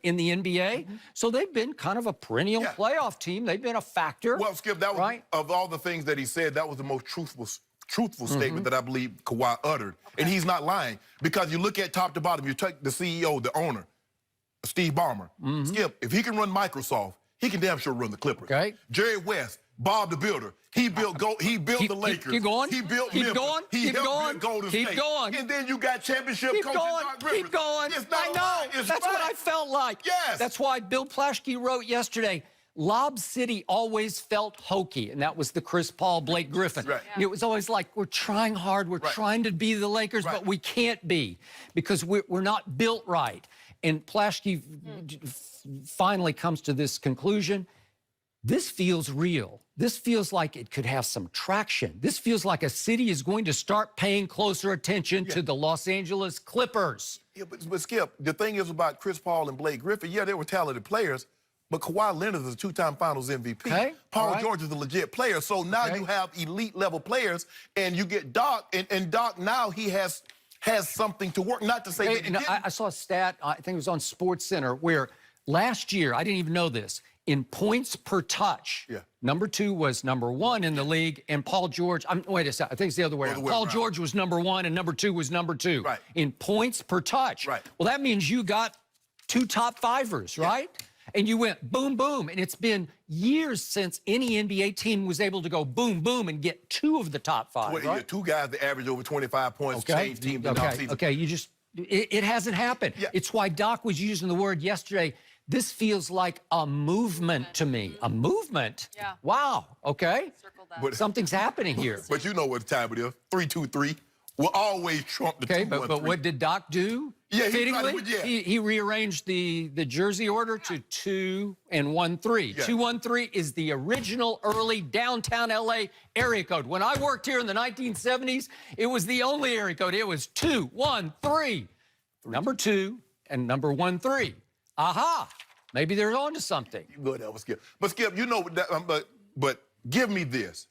in the NBA. So they've been kind of a perennial playoff team. They've been a factor. Well, Skip, that was, of all the things that he said, that was the most truthful statement that I believe Kawhi uttered. And he's not lying. Because you look at top to bottom, you take the CEO, the owner, Steve Ballmer. Skip, if he can run Microsoft, he can damn sure run the Clippers. Okay. Jerry West, Bob the Builder. He built the Lakers. Keep going. He built keep Memphis. going. He keep helped going. build Golden keep State. going. And then you got championship keep coaches. going. Keep going. I know. That's what I felt like. Yes. That's why Bill Plaschke wrote yesterday, Lob City always felt hokey, and that was the Chris Paul, Blake Griffin. Right. It was always like, we're trying hard, we're trying to be the Lakers, but we can't be because we're not built right. And Plaschke finally comes to this conclusion. This feels real. This feels like it could have some traction. This feels like a city is going to start paying closer attention to the Los Angeles Clippers. Yeah, but Skip, the thing is about Chris Paul and Blake Griffin, yeah, they were talented players, but Kawhi Leonard is a two-time Finals MVP. Okay. Paul George is a legit player. So now you have elite-level players, and you get Doc, and Doc now he has something to work. Not to say that he didn't. I saw a stat, I think it was on SportsCenter, where last year, I didn't even know this, in points per touch, number 2 was number 1 in the league, and Paul George, wait a second, I think it's the other way around. Paul George was number 1, and number 2 was number 2 in points per touch. Well, that means you got 2 top fivers, right? And you went boom, boom, and it's been years since any NBA team was able to go boom, boom, and get 2 of the top 5, right? 2 guys that average over 25 points, change teams in the offseason. Okay, it hasn't happened. It's why Doc was using the word yesterday. This feels like a movement to me. A movement? Yeah. Wow. Okay. Circle that. But something's happening here. But you know what time it is. 3-2-3 will always trump the 2-1-3. But what did Doc do? Yeah, he rearranged the jersey order to 2 and 1-3. 2-1-3 is the original early downtown LA area code. When I worked here in the 1970s, it was the only area code. It was 2-1-3. Number 2 and number 1-3. Aha! Maybe they're on to something. Good, that was Skip. But Skip, you know that. But give me this: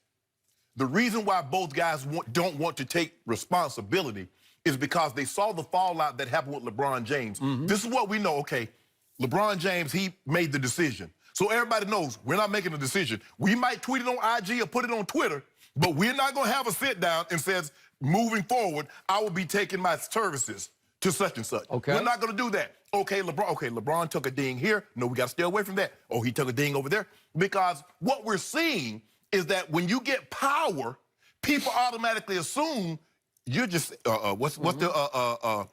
the reason why both guys don't want to take responsibility is because they saw the fallout that happened with LeBron James. This is what we know. Okay, LeBron James, he made the decision, so everybody knows we're not making a decision. We might tweet it on IG or put it on Twitter, but we're not going to have a sit down and says, moving forward, I will be taking my services to such and such. Okay. We're not going to do that. Okay, LeBron took a ding here. No, we got to stay away from that. Oh, he took a ding over there. Because what we're seeing is that when you get power, people automatically assume you're just, what's the,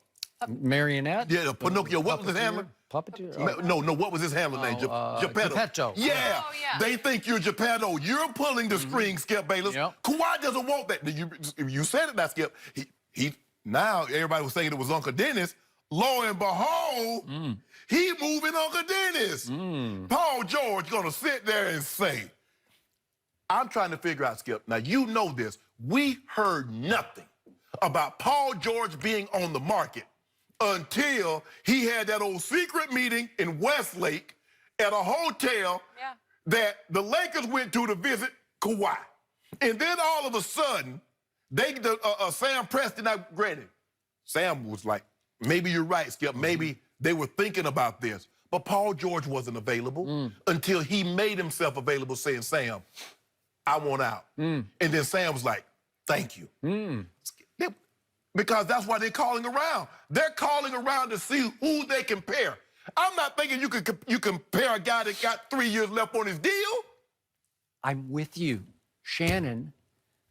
Marionette? Yeah, Pinocchio. What was his handler? Puppeteer? No, what was his handler name? Geppetto. Yeah. They think you're Geppetto. You're pulling the strings, Skip Bayless. Kawhi doesn't want that. You said it, that Skip. Now, everybody was saying it was Uncle Dennis. Lo and behold, he moving Uncle Dennis. Paul George gonna sit there and say, I'm trying to figure out, Skip. Now, you know this. We heard nothing about Paul George being on the market until he had that old secret meeting in Westlake at a hotel that the Lakers went to visit Kawhi. And then all of a sudden, Sam Preston, granted, Sam was like, maybe you're right, Skip. Maybe they were thinking about this. But Paul George wasn't available until he made himself available, saying, Sam, I want out. And then Sam was like, thank you. Because that's why they're calling around. They're calling around to see who they compare. I'm not thinking you compare a guy that got 3 years left on his deal. I'm with you. Shannon,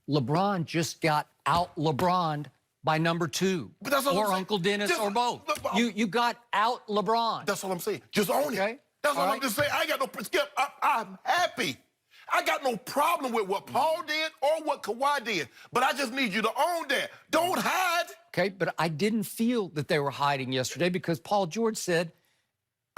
LeBron just got out LeBron'd by number 2, or Uncle Dennis, or both. You got out LeBron. That's what I'm saying. Just own it. That's what I'm just saying. I got no, Skip, I'm happy. I got no problem with what Paul did or what Kawhi did, but I just need you to own that. Don't hide. Okay, but I didn't feel that they were hiding yesterday because Paul George said,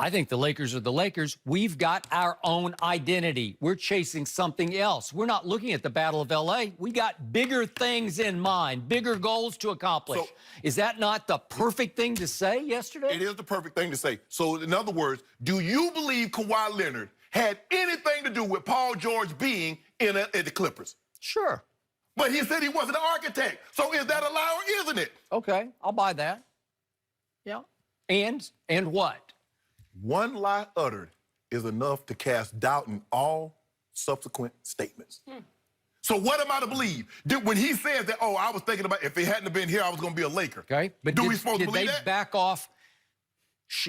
I think the Lakers are the Lakers. We've got our own identity. We're chasing something else. We're not looking at the Battle of L.A. We got bigger things in mind, bigger goals to accomplish. Is that not the perfect thing to say yesterday? It is the perfect thing to say. So, in other words, do you believe Kawhi Leonard had anything to do with Paul George being at the Clippers? Sure. But he said he wasn't an architect. So is that a lie or isn't it? Okay, I'll buy that. Yeah. And what? One lie uttered is enough to cast doubt in all subsequent statements. So what am I to believe? When he says that, oh, I was thinking about if he hadn't been here, I was going to be a Laker. Okay, but we supposed to believe did they back off?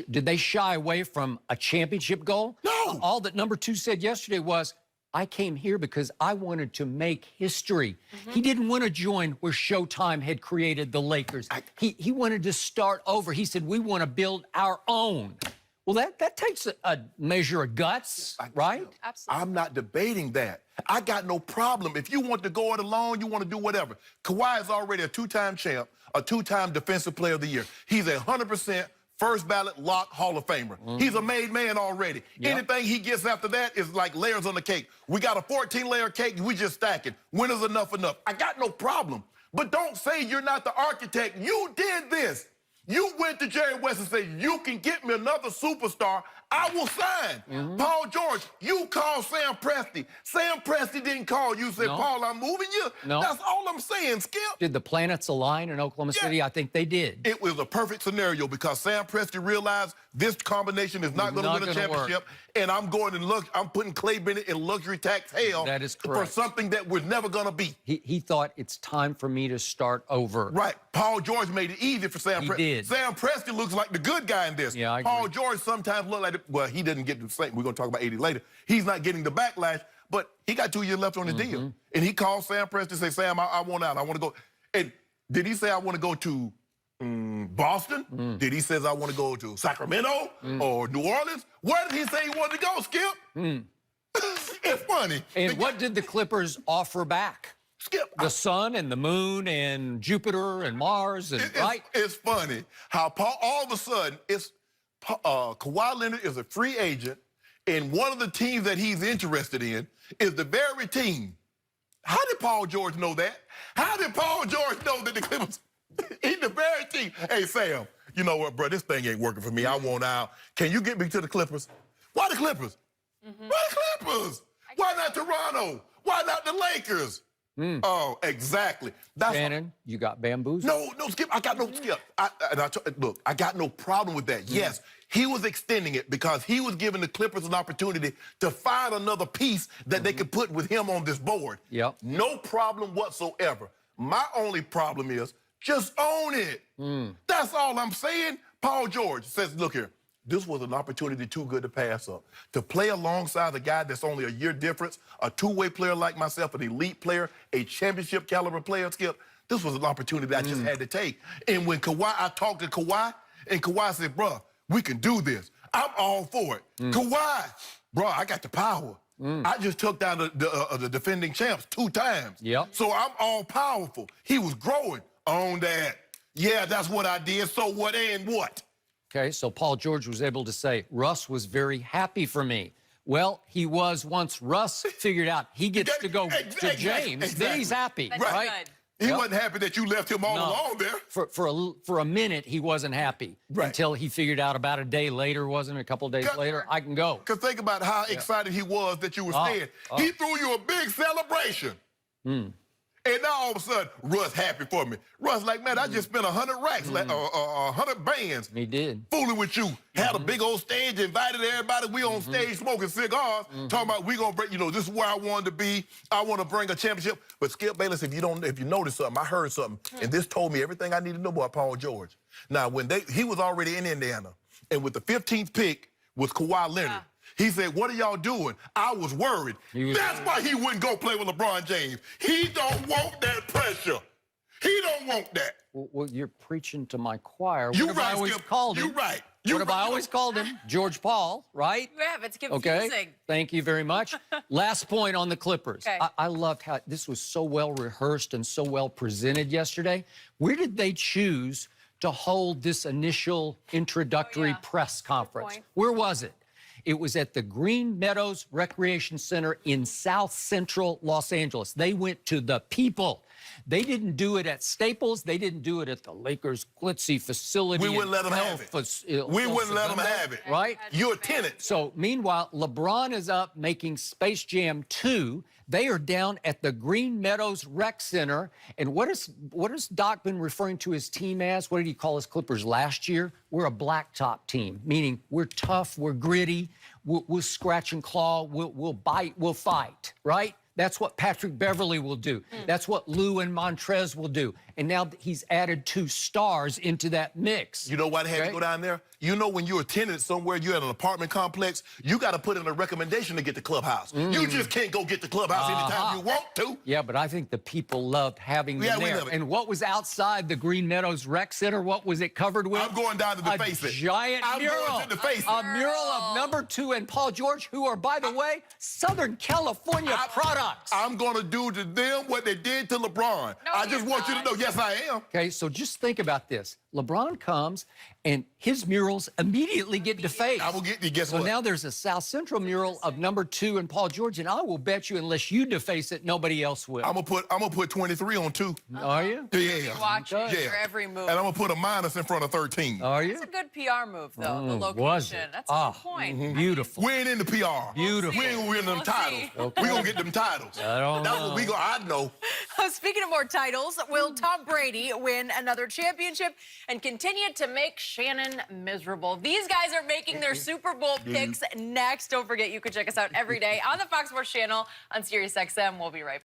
Did they shy away from a championship goal? No. All that number 2 said yesterday was, I came here because I wanted to make history. He didn't want to join where Showtime had created the Lakers. He wanted to start over. He said, we want to build our own. Well, that takes a measure of guts, right? Absolutely. I'm not debating that. I got no problem. If you want to go it alone, you want to do whatever. Kawhi is already a 2-time champ, a 2-time Defensive Player of the Year. He's a 100% first ballot lock Hall of Famer. He's a made man already. Anything he gets after that is like layers on the cake. We got a 14-layer cake, we just stack it. When is enough? I got no problem. But don't say you're not the architect. You did this. You went to Jerry West and said, you can get me another superstar, I will sign. Paul George, you called Sam Presti. Sam Presti didn't call you, said, Paul, I'm moving you. That's all I'm saying, Skip. Did the planets align in Oklahoma City? I think they did. It was a perfect scenario because Sam Presti realized this combination is not going to win a championship, and I'm going and look, I'm putting Clay Bennett in luxury tax hell That is correct. for something that we're never going to be. He thought it's time for me to start over. Right. Paul George made it easy for Sam Presti. He did. Sam Presti looks like the good guy in this. Yeah, I Paul agree. George sometimes looked like, well, he didn't get the same. We're going to talk about 80 later. He's not getting the backlash, but he got 2 years left on his deal. And he called Sam Presti and said, Sam, I want out. I want to go. And did he say, I want to go to Boston? Did he say, I want to go to Sacramento or New Orleans? Where did he say he wanted to go, Skip? It's funny. And what did the Clippers offer back? Skip, The sun and the moon and Jupiter and Mars and right? It's funny how Paul, all of a sudden, Kawhi Leonard is a free agent, and one of the teams that he's interested in is the very team. How did Paul George know that? How did Paul George know that the Clippers, he's the very team? Hey, Sam, you know what, bro, this thing ain't working for me. I want out. Can you get me to the Clippers? Why the Clippers? Why the Clippers? Why not Toronto? Why not the Lakers? Oh, exactly. That's Shannon, you got bamboozled? No, Skip, I got no, Skip. Look, I got no problem with that. Yes, he was extending it because he was giving the Clippers an opportunity to find another piece that they could put with him on this board. Yep. No problem whatsoever. My only problem is just own it. That's all I'm saying. Paul George says, look here, this was an opportunity too good to pass up. To play alongside a guy that's only a year difference, a two-way player like myself, an elite player, a championship caliber player, Skip, this was an opportunity I just had to take. And when I talked to Kawhi, and Kawhi said, bro, we can do this. I'm all for it. Kawhi, bro, I got the power. I just took down the defending champs 2 times. Yep. So I'm all powerful. He was growing on that. Yeah, that's what I did. So what and what? Okay, so Paul George was able to say, Russ was very happy for me. Well, he was once Russ figured out he gets to go to James, then he's happy, right? He wasn't happy that you left him all alone there. For a minute, he wasn't happy until he figured out about a day later, wasn't it? A couple of days later, I can go. Because think about how excited he was that you were staying. He threw you a big celebration. And now all of a sudden, Russ happy for me. Russ like, man, I just spent 100 racks, 100 bands. He did. Fooling with you. Had a big old stage, invited everybody. We on stage smoking cigars, talking about we gonna bring, this is where I wanted to be. I want to bring a championship. But Skip Bayless, if you noticed something, I heard something, and this told me everything I needed to know about Paul George. Now, when he was already in Indiana, and with the 15th pick was Kawhi Leonard. He said, what are y'all doing? I was worried. That's why he wouldn't go play with LeBron James. He don't want that pressure. He don't want that. Well, you're preaching to my choir. You What have I always called him? You right. What have I always called him? George Paul, right? Yeah, it's confusing. Okay, thank you very much. Last point on the Clippers. Okay. I loved how this was so well rehearsed and so well presented yesterday. Where did they choose to hold this initial introductory press conference? Where was it? It was at the Green Meadows Recreation Center in South Central Los Angeles. They went to the people. They didn't do it at Staples. They didn't do it at the Lakers' glitzy facility. We wouldn't let them have it. We wouldn't let them have it. Right? You're a tenant. So, meanwhile, LeBron is up making Space Jam 2. They are down at the Green Meadows Rec Center. And what has Doc been referring to his team as? What did he call his Clippers last year? We're a blacktop team, meaning we're tough, we're gritty, we'll scratch and claw, we'll bite, we'll fight, right? That's what Patrick Beverly will do. That's what Lou and Montrez will do. And now he's added 2 stars into that mix. You know why they had to go down there? You know, when you're a tenant somewhere, you're at an apartment complex, you got to put in a recommendation to get the clubhouse. You just can't go get the clubhouse anytime you want to. Yeah, but I think the people loved having them there. We love it. And what was outside the Green Meadows Rec Center? What was it covered with? I'm going down to the face it. A giant mural. Going to the face a mural of number 2 and Paul George, who are, by the way, Southern California products. I'm going to do to them what they did to LeBron. No, I just want you to know, yes, I am. Okay, so just think about this. LeBron comes, and his murals immediately get defaced. I will get you. Guess so what? now there's a South Central mural of number 2 and Paul George, and I will bet you, unless you deface it, nobody else will. I'm gonna put 23 on 2. Are you? Yeah. Watching your every move. And I'm gonna put a minus in front of 13. Are you? That's a good PR move, though. The location. Was it? That's a good point. Beautiful. We ain't in the PR. Beautiful. We ain't gonna win them titles. Okay. We gonna get them titles. I don't That's know. what we gonna. I know. Speaking of more titles, will Tom Brady win another championship and continue to make Shannon miserable? These guys are making their Super Bowl picks next. Don't forget, you can check us out every day on the Fox Sports channel on SiriusXM. We'll be right back.